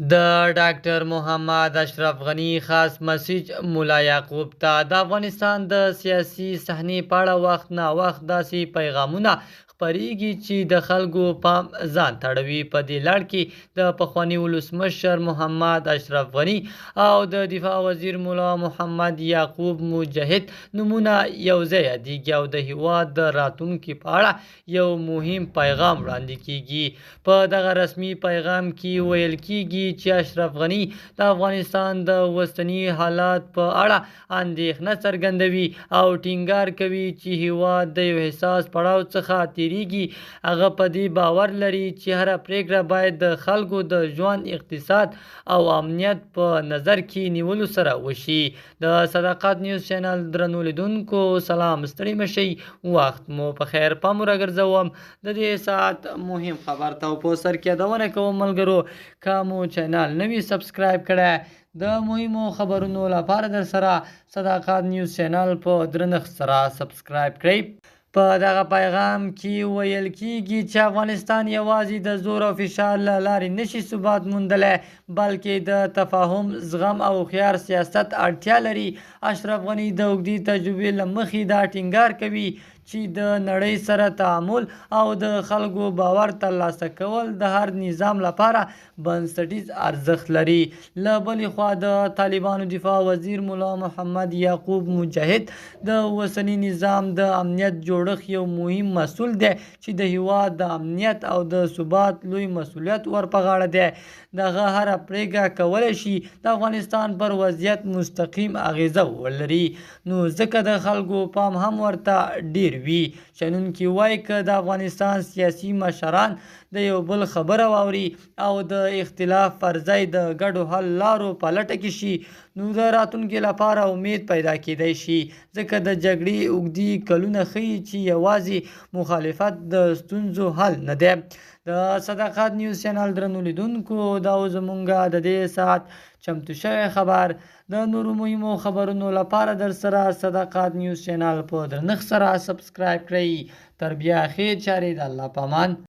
د ډاکټر محمد اشرف غني خاص مسیج ملا یعقوب ته د افغانستان د سیاسي صحنې په اړه وخت نا وخت داسې پیغامونه خپریږي چې د خلکو پام ځان تړوي. په دې لړ کې د پخواني ولسمشر محمد اشرف غني او د دفاع وزیر ملا محمد یعقوب مجاهد نومونه یوځای یادېږي او د هیواد د راتلونکي په اړه یو مهم پیغام وړاندې کیږي. په دغه رسمي پیغام کې ویل کیږي چې اشرف غني د افغانستان د اوسني حالات په اړه اندېښنه څرګندوي او ټینګار کوي چې هیواد د یو حساس پړاو څخه تیریږي. هغه په دې باور لري چې هره پریکړه باید د خلکو د ژوند، اقتصاد او امنیت په نظر کې نیولو سره وشي. د صداقت نیوز چینل درنو لیدونکو سلام، ستړي مشئ، وخت مو په خیر. پام راګرځوم د دې ساعت مهم خبر ته په سر کې یادونه کوم ملګرو که مو چینل نوی سبسکرایب کړئ د مهمو خبرونو لپاره در سره صداقت نیوز چینل په درنښت سره سبسکرایب کړئ. په دغه پیغام کې ویل کیږي چې افغانستان یوازې د زور او فشار له لارې نشي ثبات موندلی، بلکې د تفاهم، زغم او هوښیار سیاست اړتیا لري. اشرف غني د اوږدې تجربې له مخې دا ټینګار کوي چې د نړۍ سره تعامل او د خلکو باور ترلاسه کول د هر نظام لپاره بنسټیز ارزښت لري. له بلې خوا د طالبانو دفاع وزیر ملا محمد یعقوب مجاهد د اوسني نظام د امنیت جوړښت یو مهم مسؤل دی چې د هیواد د امنیت او د ثبات لوی مسؤلیت ور په غاړه دی. دغه هره پریکړه کولی شي د افغانستان پر وضعیت مستقیم اغیزه ولري، نو ځکه د خلکو پام هم ورته ډیر وي. شنونکي وایي که د افغانستان سیاسي مشران د یو بل خبره واوري او د اختلاف پر ځای د ګډو حل لارو په لټه کې شي، نو د راتلونکي لپاره امید پیدا کیدی شي. ځکه د جګړې اوږدې کلونه ښیي چې یوازې مخالفت د ستونزو حل نه دی. د صداقت نیوز چینل درنو لیدونکو دا و زمونږ د دې ساعت چمتو شوی خبر. د نورو مهمو خبرونو لپاره در سره صداقت نیوز چینل په درنښت سره سبسکرایب کړئ. تر بیا خیر چارې، د الله په امان.